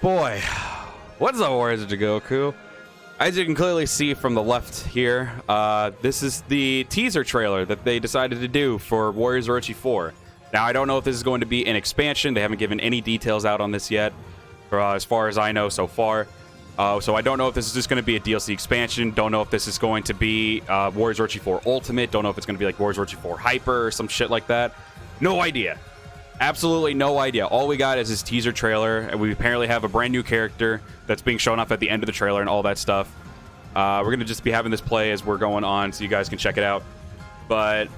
Boy, what's up, Warriors Orochi Goku? As you can clearly see from the left here, this is the teaser trailer that they decided to do for Warriors Orochi 4. Now, I don't know if this is going to be an expansion. They haven't given any details out on this yet, as far as I know so far. So I don't know if this is just going to be a DLC expansion. Don't know if this is going to be Warriors Orochi 4 Ultimate. Don't know if it's going to be like Warriors Orochi 4 Hyper or some shit like that. No idea. Absolutely no idea. All we got is this teaser trailer, and we apparently have a brand new character that's being shown off at the end of the trailer and all that stuff. We're going to just be having this play as we're going on, so you guys can check it out. But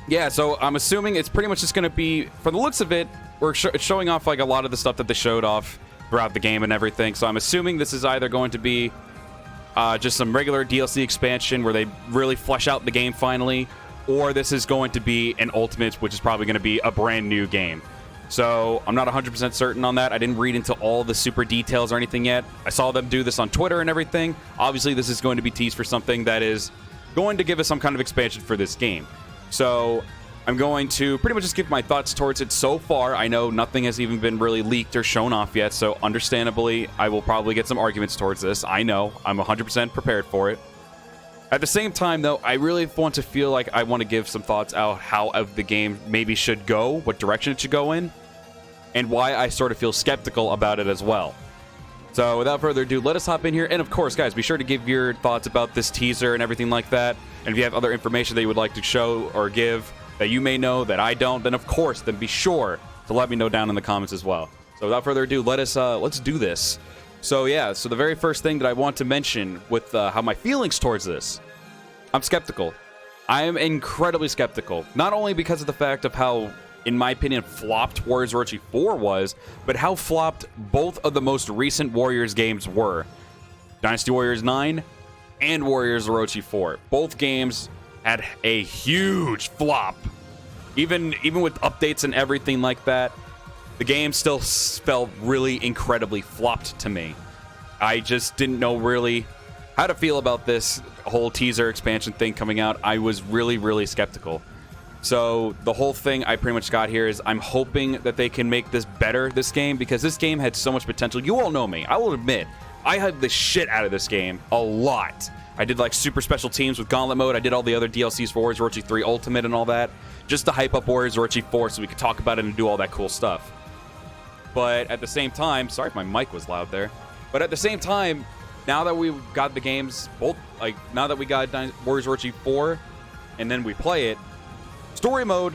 yeah, so I'm assuming it's pretty much just going to be, from the looks of it, it's showing off like a lot of the stuff that they showed off throughout the game and everything. So I'm assuming this is either going to be just some regular DLC expansion where they really flesh out the game finally, or this is going to be an Ultimate, which is probably going to be a brand new game. So I'm not 100% certain on that. I didn't read into all the super details or anything yet. I saw them do this on Twitter and everything. Obviously, this is going to be teased for something that is going to give us some kind of expansion for this game. So I'm going to pretty much just give my thoughts towards it so far. I know nothing has even been really leaked or shown off yet, so understandably, I will probably get some arguments towards this. I know. I'm 100% prepared for it. At the same time, though, I really want to feel like I want to give some thoughts out how the game maybe should go, what direction it should go in, and why I sort of feel skeptical about it as well. So without further ado, let us hop in here. And of course, guys, be sure to give your thoughts about this teaser and everything like that. And if you have other information that you would like to show or give that you may know that I don't, then of course, then be sure to let me know down in the comments as well. So without further ado, let's do this. So yeah, so the very first thing that I want to mention with how my feelings towards this, I'm skeptical. I am incredibly skeptical. Not only because of the fact of how, in my opinion, flopped Warriors Orochi 4 was, but how flopped both of the most recent Warriors games were. Dynasty Warriors 9 and Warriors Orochi 4. Both games had a huge flop. Even with updates and everything like that, the game still felt really incredibly flopped to me. I just didn't know really how to feel about this whole teaser expansion thing coming out. I was really, really skeptical. So the whole thing I pretty much got here is I'm hoping that they can make this better, this game, because this game had so much potential. You all know me. I will admit, I had the shit out of this game a lot. I did like super special teams with Gauntlet mode. I did all the other DLCs for Warriors Orochi 3 Ultimate and all that, just to hype up Warriors Orochi 4 so we could talk about it and do all that cool stuff. But at the same time, sorry if my mic was loud there, but at the same time, now that we've got the games, both, like, now that we got Warriors Orochi 4, and then we play it, story mode,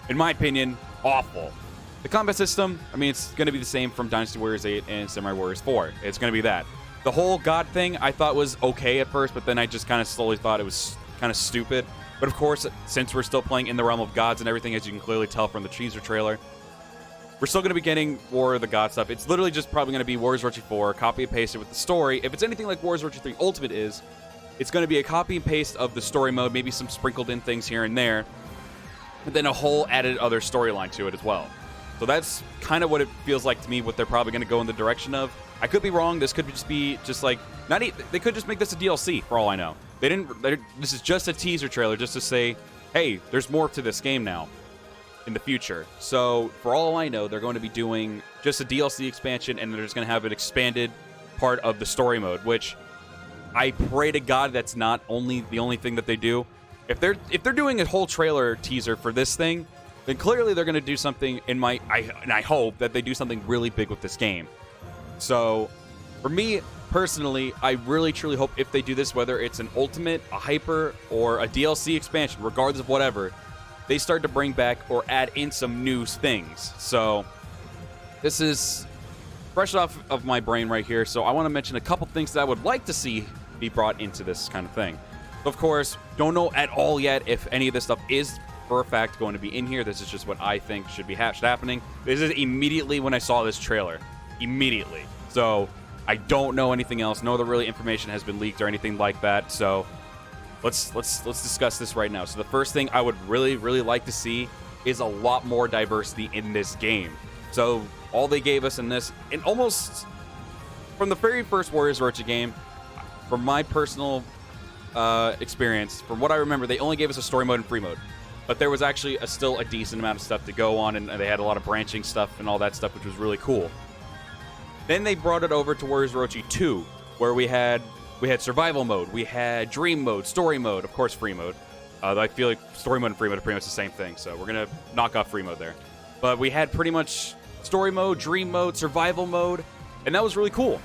in my opinion, awful. The combat system, I mean, it's going to be the same from Dynasty Warriors 8 and Samurai Warriors 4. It's going to be that. The whole God thing, I thought was okay at first, but then I just kind of slowly thought it was kind of stupid. But of course, since we're still playing in the realm of gods and everything, as you can clearly tell from the teaser trailer, we're still going to be getting War of the God stuff. It's literally just probably going to be Warriors Orochi 4, copy and paste it with the story. If it's anything like Warriors Orochi 3 Ultimate is, it's going to be a copy and paste of the story mode, maybe some sprinkled in things here and there, but then a whole added other storyline to it as well. So that's kind of what it feels like to me, what they're probably going to go in the direction of. I could be wrong. This could just be just like, they could just make this a DLC for all I know. This is just a teaser trailer just to say, hey, there's more to this game now in the future. So for all I know, they're going to be doing just a DLC expansion, and they're just going to have an expanded part of the story mode, which I pray to God that's not the only thing that they do. If they're doing a whole trailer teaser for this thing, then clearly they're going to do something and I hope that they do something really big with this game. So for me personally, I really truly hope if they do this, whether it's an Ultimate, a Hyper, or a DLC expansion, regardless of whatever, they start to bring back or add in some new things. So this is fresh off of my brain right here. So I want to mention a couple things that I would like to see be brought into this kind of thing. Of course, don't know at all yet if any of this stuff is for a fact going to be in here. This is just what I think should be happening. This is immediately when I saw this trailer. Immediately. So I don't know anything else. No other really information has been leaked or anything like that. So let's discuss this right now. So the first thing I would really, really like to see is a lot more diversity in this game. So all they gave us in this, and almost from the very first Warriors Orochi game, from my personal experience, from what I remember, they only gave us a story mode and free mode. But there was actually still a decent amount of stuff to go on, and they had a lot of branching stuff and all that stuff, which was really cool. Then they brought it over to Warriors Orochi 2, where we had survival mode, we had dream mode, story mode, of course free mode. I feel like story mode and free mode are pretty much the same thing, so we're going to knock off free mode there. But we had pretty much story mode, dream mode, survival mode, and that was really cool.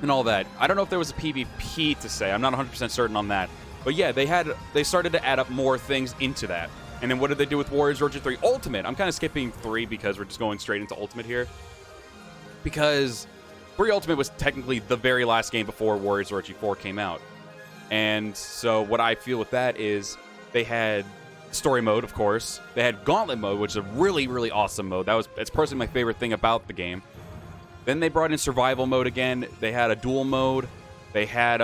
And all that. I don't know if there was a PvP to say. I'm not 100% certain on that. But yeah, they started to add up more things into that. And then what did they do with Warriors Orochi 3 Ultimate? I'm kind of skipping 3 because we're just going straight into Ultimate here. Because 3 Ultimate was technically the very last game before Warriors Orochi 4 came out. And so what I feel with that is they had story mode, of course. They had gauntlet mode, which is a really, really awesome mode. It's personally my favorite thing about the game. Then they brought in survival mode again. They had a duel mode. They had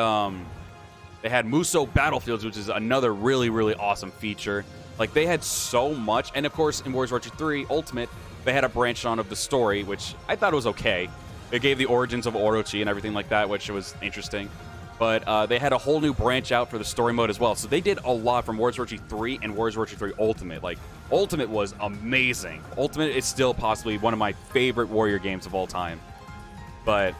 Muso Battlefields, which is another really, really awesome feature. Like, they had so much. And of course, in Warriors Orochi 3 Ultimate, they had a branch on of the story, which I thought was okay. It gave the origins of Orochi and everything like that, which was interesting. But they had a whole new branch out for the story mode as well. So they did a lot from Warriors Orochi 3 and Warriors Orochi 3 Ultimate. Like, Ultimate was amazing. Ultimate is still possibly one of my favorite Warrior games of all time. But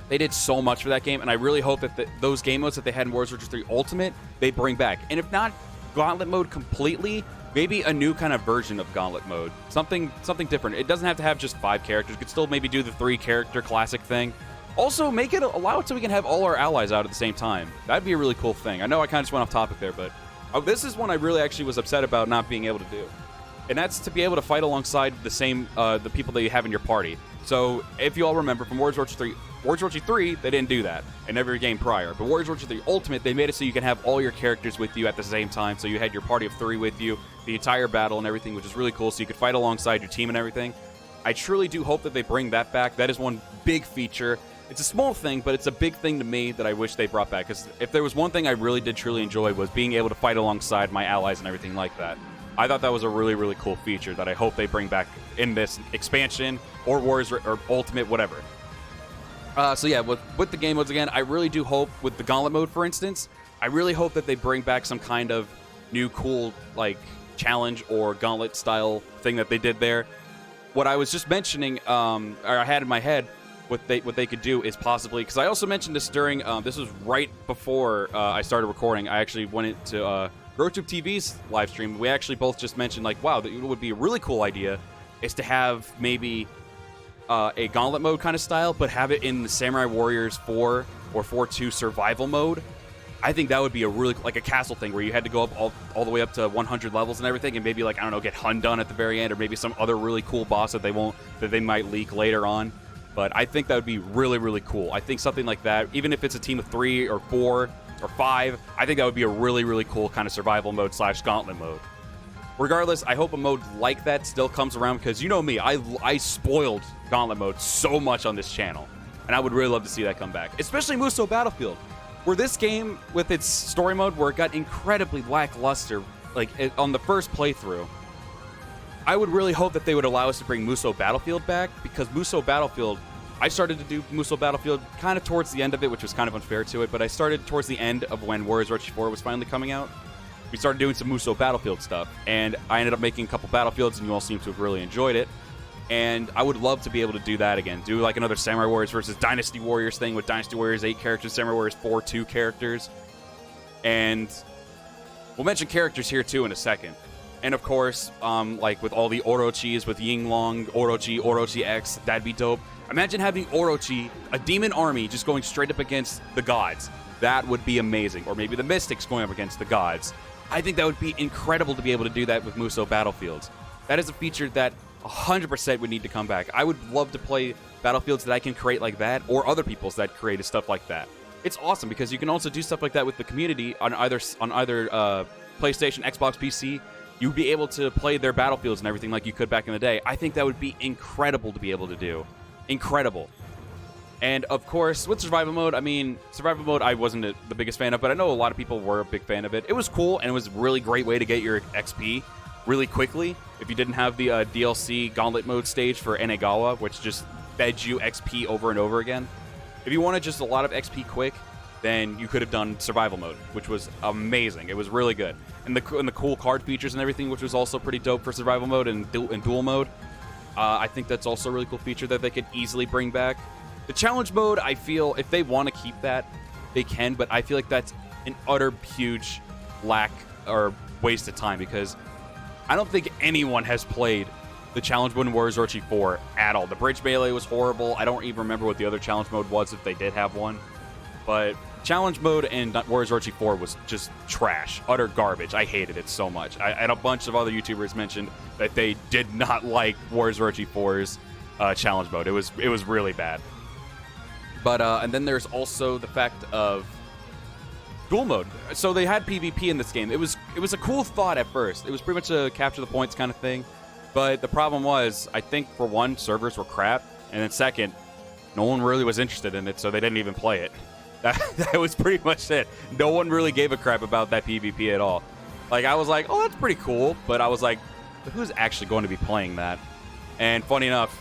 they did so much for that game, and I really hope that those game modes that they had in Warriors Orochi 3 Ultimate, they bring back. And if not Gauntlet mode completely, maybe a new kind of version of Gauntlet mode. Something different. It doesn't have to have just 5 characters. You could still maybe do the 3-character classic thing. Also, allow it so we can have all our allies out at the same time. That'd be a really cool thing. I know I kind of just went off topic there, but this is one I really actually was upset about not being able to do. And that's to be able to fight alongside the people that you have in your party. So, if you all remember, from Warriors Orochi 3, they didn't do that in every game prior. But Warriors Orochi 3 Ultimate, they made it so you can have all your characters with you at the same time. So you had your party of 3 with you, the entire battle and everything, which is really cool. So you could fight alongside your team and everything. I truly do hope that they bring that back. That is one big feature. It's a small thing, but it's a big thing to me that I wish they brought back. Because if there was one thing I really did truly enjoy was being able to fight alongside my allies and everything like that. I thought that was a really, really cool feature that I hope they bring back in this expansion or Warriors or Ultimate, whatever. So yeah, with the game modes again, I really do hope with the Gauntlet mode, for instance, I really hope that they bring back some kind of new cool like challenge or Gauntlet style thing that they did there. What I was just mentioning, or I had in my head, what they could do is possibly, because I also mentioned this during, this was right before I started recording. I actually went into GrowTube TV's live stream. We actually both just mentioned, like, wow, that would be a really cool idea is to have maybe a Gauntlet mode kind of style, but have it in the Samurai Warriors 4 or 4-2 survival mode. I think that would be a really, like a castle thing where you had to go up all the way up to 100 levels and everything, and maybe, like, I don't know, get Hun done at the very end, or maybe some other really cool boss that they might leak later on. But I think that would be really, really cool. I think something like that, even if it's a team of 3 or 4 or 5, I think that would be a really, really cool kind of survival mode / Gauntlet mode. Regardless, I hope a mode like that still comes around, because you know me, I spoiled Gauntlet mode so much on this channel, and I would really love to see that come back. Especially Muso Battlefield, where this game, with its story mode, where it got incredibly lackluster, like on the first playthrough, I would really hope that they would allow us to bring Muso Battlefield back, because Muso Battlefield, I started to do Muso Battlefield kind of towards the end of it, which was kind of unfair to it, but I started towards the end of when Warriors Orochi 4 was finally coming out. We started doing some Muso Battlefield stuff, and I ended up making a couple Battlefields, and you all seem to have really enjoyed it. And I would love to be able to do that again. Do like another Samurai Warriors versus Dynasty Warriors thing with Dynasty Warriors 8 characters, Samurai Warriors 4 2 characters. And we'll mention characters here too in a second. And of course, like with all the Orochis, with Yinglong, Orochi, Orochi X, that'd be dope. Imagine having Orochi, a demon army, just going straight up against the gods. That would be amazing. Or maybe the Mystics going up against the gods. I think that would be incredible to be able to do that with Muso Battlefields. That is a feature that 100% would need to come back. I would love to play Battlefields that I can create like that, or other people's that created stuff like that. It's awesome because you can also do stuff like that with the community on either PlayStation, Xbox, PC. You'd be able to play their Battlefields and everything like you could back in the day. I think that would be incredible to be able to do. Incredible. And of course, with survival mode, I mean, survival mode I wasn't the biggest fan of, but I know a lot of people were a big fan of it. It was cool, and it was a really great way to get your XP really quickly. If you didn't have the DLC Gauntlet mode stage for Enegawa, which just fed you XP over and over again. If you wanted just a lot of XP quick, then you could have done survival mode, which was amazing. It was really good. And the cool card features and everything, which was also pretty dope for survival mode and duel mode. I think that's also a really cool feature that they could easily bring back. The challenge mode, I feel, if they want to keep that, they can, but I feel like that's an utter huge lack or waste of time because I don't think anyone has played the challenge mode in Warriors Orochi 4 at all. The bridge melee was horrible. I don't even remember what the other challenge mode was if they did have one. But challenge mode in Warriors Orochi 4 was just trash, utter garbage. I hated it so much. And a bunch of other YouTubers mentioned that they did not like Warriors Orochi 4's challenge mode. It was really bad. But and then there's also the fact of duel mode. So they had PvP in this game. It was a cool thought at first. It was pretty much a capture the points kind of thing. But the problem was, I think for one, servers were crap, and then second, no one really was interested in it, so they didn't even play it. That was pretty much it. No one really gave a crap about that PvP at all. Like, I was like, oh, that's pretty cool, but I was like, who's actually going to be playing that? And funny enough,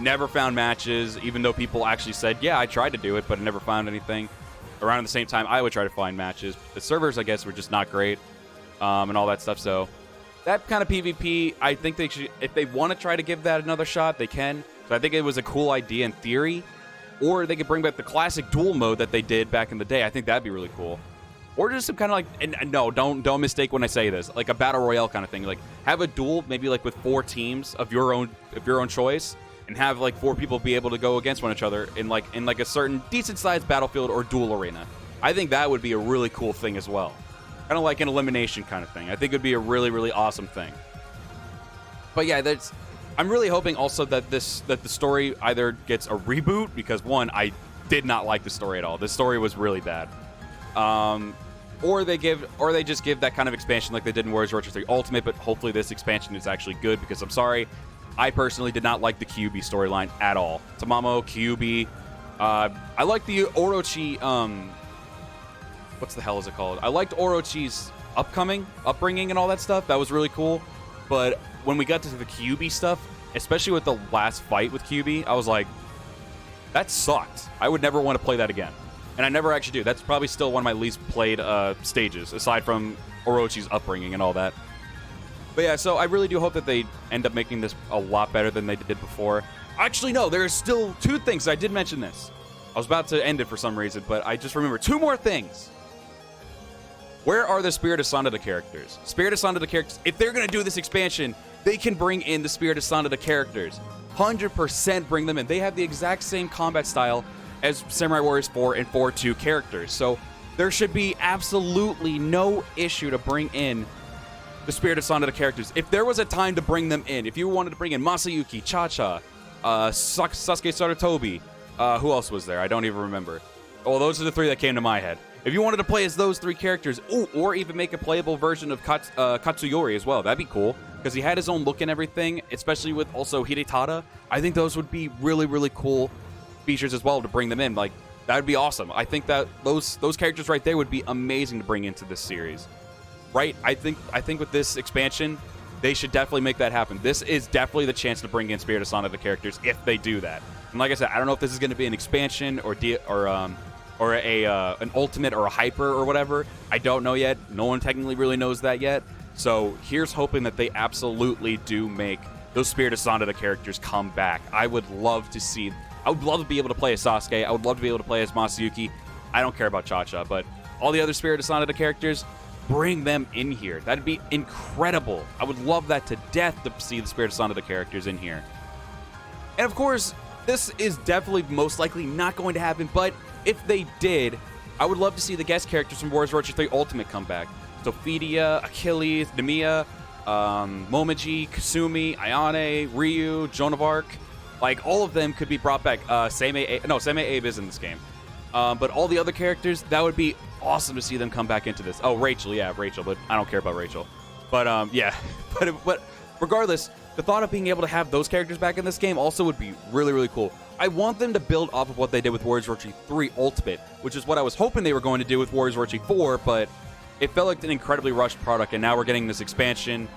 never found matches, even though people actually said, yeah, I tried to do it, but I never found anything. Around the same time, I would try to find matches. The servers, I guess, were just not great, and all that stuff, so that kind of PvP, I think they should, if they want to try to give that another shot, they can. So I think it was a cool idea in theory. Or they could bring back the classic duel mode that they did back in the day. I think that'd be really cool. Or just some kind of like, and no, don't mistake when I say this, like a battle royale kind of thing. Like have a duel, maybe like with 4 teams of your own choice, and have like 4 people be able to go against one another in like a certain decent sized battlefield or duel arena. I think that would be a really cool thing as well. Kind of like an elimination kind of thing. I think it would be a really, really awesome thing. But yeah, I'm really hoping also that the story either gets a reboot, because one, I did not like the story at all. The story was really bad. Or they just give that kind of expansion like they did in Warriors Orochi 3 Ultimate, but hopefully this expansion is actually good, because I'm sorry, I personally did not like the Kyuubi storyline at all. Tamamo, Kyuubi. I like the Orochi, what the hell is it called? I liked Orochi's upbringing and all that stuff. That was really cool. But when we got to the Kyuubi stuff, especially with the last fight with Kyuubi, I was like, that sucked. I would never want to play that again. And I never actually do. That's probably still one of my least played stages, aside from Orochi's upbringing and all that. But yeah, so I really do hope that they end up making this a lot better than they did before. Actually, no, there's still 2 things. I did mention this. I was about to end it for some reason, but I just remembered 2 more things. Where are the Spirit of Sanada characters? Spirit of Sanada characters, if they're going to do this expansion, they can bring in the Spirit of Sanada characters. 100% bring them in. They have the exact same combat style as Samurai Warriors 4 and 4-2 characters. So there should be absolutely no issue to bring in the Spirit of Sanada characters. If there was a time to bring them in, if you wanted to bring in Masayuki, Cha-Cha, Sasuke Sarutobi, who else was there? I don't even remember. Well, those are the 3 that came to my head. If you wanted to play as those 3 characters, or even make a playable version of Katsuyori as well, that'd be cool, because he had his own look and everything, especially with also Hidetada. I think those would be really, really cool features as well to bring them in. Like, that would be awesome. I think that those characters right there would be amazing to bring into this series. Right? I think with this expansion, they should definitely make that happen. This is definitely the chance to bring in Spirit of Sanada characters if they do that. And like I said, I don't know if this is going to be an expansion or an ultimate or a hyper or whatever. I don't know yet. No one technically really knows that yet. So here's hoping that they absolutely do make those Spirit of Sanada characters come back. I would love to be able to play as Sasuke. I would love to be able to play as Masayuki. I don't care about Cha-Cha, but all the other Spirit of Sanada characters, bring them in here. That'd be incredible. I would love that to death to see the Spirit of Sanada characters in here. And of course, this is definitely most likely not going to happen, but if they did, I would love to see the guest characters from Warriors Orochi 3 Ultimate come back. Sophidia, Achilles, Namiya, Momiji, Kasumi, Ayane, Ryu, Joan of Arc. Like, all of them could be brought back. Same Abe is in this game. But all the other characters, that would be awesome to see them come back into this. Oh, Rachel, yeah, Rachel, but I don't care about Rachel. But, yeah. But regardless, the thought of being able to have those characters back in this game also would be really, really cool. I want them to build off of what they did with Warriors Orochi 3 Ultimate, which is what I was hoping they were going to do with Warriors Orochi 4, but it felt like an incredibly rushed product, and now we're getting this expansion,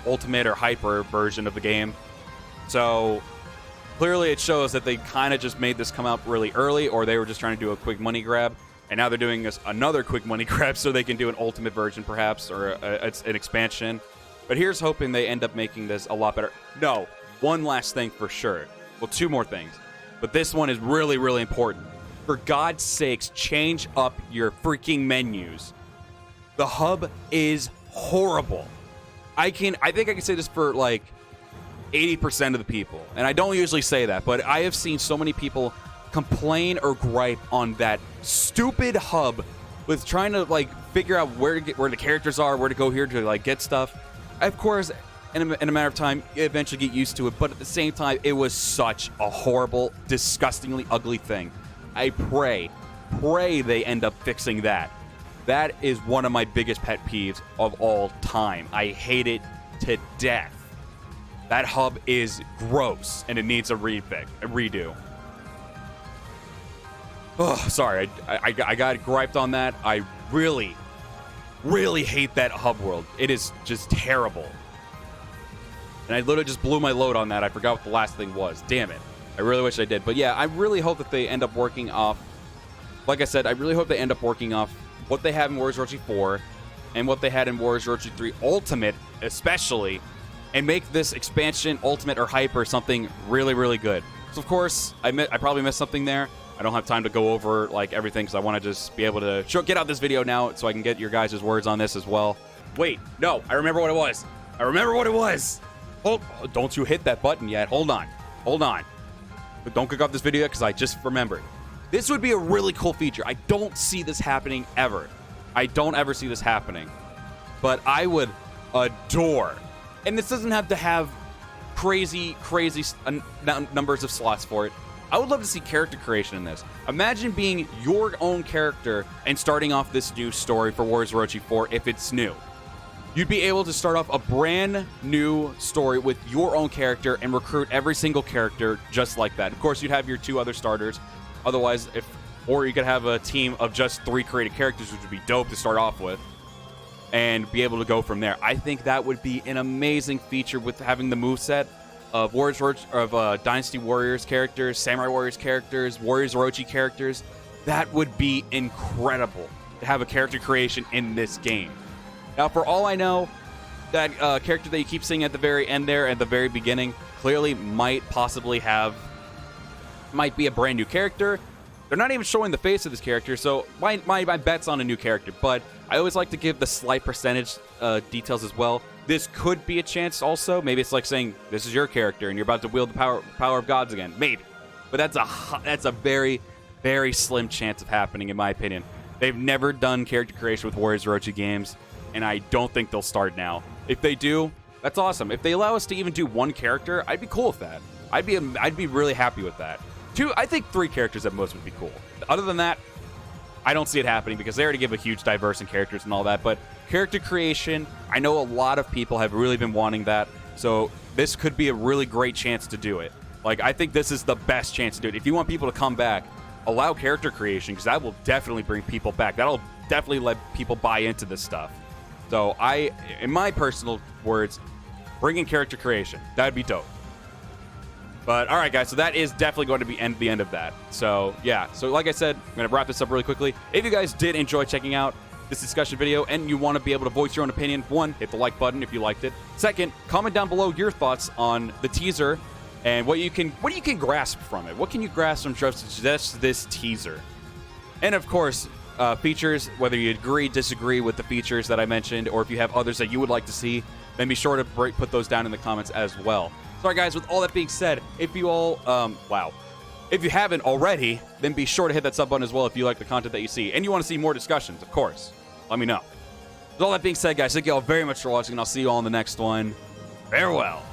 Ultimate or Hyper version of the game. So clearly it shows that they kind of just made this come out really early, or they were just trying to do a quick money grab, and now they're doing another quick money grab so they can do an Ultimate version perhaps, or an expansion. But here's hoping they end up making this a lot better. No, one last thing for sure. Well, two more things. But this one is really, really important. For God's sakes, change up your freaking menus. The hub is horrible. I think I can say this for like 80% of the people. And I don't usually say that, but I have seen so many people complain or gripe on that stupid hub with trying to like figure out where the characters are, where to go here to like get stuff. Of course, in a matter of time, you eventually get used to it, but at the same time, it was such a horrible, disgustingly ugly thing. I pray they end up fixing that. That is one of my biggest pet peeves of all time. I hate it to death. That hub is gross, and it needs a redo. Oh, sorry, I got griped on that. I really, really hate that hub world. It is just terrible. And I literally just blew my load on that. I forgot what the last thing was. Damn it. I really wish I did. But yeah, I really hope that they end up working off, like I said, I really hope they end up working off what they have in Warriors Orochi 4 and what they had in Warriors Orochi 3 Ultimate, especially, and make this expansion, Ultimate or Hyper, something really, really good. So, of course, I probably missed something there. I don't have time to go over like everything because I want to just be able to get out this video now so I can get your guys' words on this as well. Wait, no, I remember what it was. Don't you hit that button yet. Hold on. But don't click off this video yet because I just remembered. This would be a really cool feature. I don't see this happening ever. I don't ever see this happening. But I would adore, and this doesn't have to have crazy numbers of slots for it. I would love to see character creation in this. Imagine being your own character and starting off this new story for Warriors Orochi 4 if it's new. You'd be able to start off a brand new story with your own character and recruit every single character just like that. Of course, you'd have your 2 other starters. Otherwise, or you could have a team of just 3 created characters, which would be dope to start off with, and be able to go from there. I think that would be an amazing feature with having the moveset of Dynasty Warriors characters, Samurai Warriors characters, Warriors Orochi characters. That would be incredible to have a character creation in this game. Now, for all I know, that character that you keep seeing at the very end there, at the very beginning, clearly might be a brand new character. They're not even showing the face of this character, so my bet's on a new character. But I always like to give the slight percentage details as well. This could be a chance also. Maybe it's like saying, this is your character, and you're about to wield the power of gods again. Maybe. But that's a very, very slim chance of happening, in my opinion. They've never done character creation with Warriors Orochi games, and I don't think they'll start now. If they do, that's awesome. If they allow us to even do 1 character, I'd be cool with that. I'd be really happy with that. 2, I think 3 characters at most would be cool. Other than that, I don't see it happening because they already give a huge diverse in characters and all that. But character creation, I know a lot of people have really been wanting that. So this could be a really great chance to do it. Like, I think this is the best chance to do it. If you want people to come back, allow character creation because that will definitely bring people back. That'll definitely let people buy into this stuff. So in my personal words, bring in character creation. That'd be dope. But all right, guys, so that is definitely going to be the end of that. So yeah, so like I said, I'm going to wrap this up really quickly. If you guys did enjoy checking out this discussion video and you want to be able to voice your own opinion, 1, hit the like button if you liked it. 2nd, comment down below your thoughts on the teaser and what you can grasp from it. What can you grasp from just this teaser? And of course, features, whether you agree, disagree with the features that I mentioned, or if you have others that you would like to see, then be sure to put those down in the comments as well. Sorry, guys, with all that being said, if you haven't already, then be sure to hit that sub button as well if you like the content that you see. And you want to see more discussions, of course. Let me know. With all that being said, guys, thank you all very much for watching, and I'll see you all in the next one. Farewell.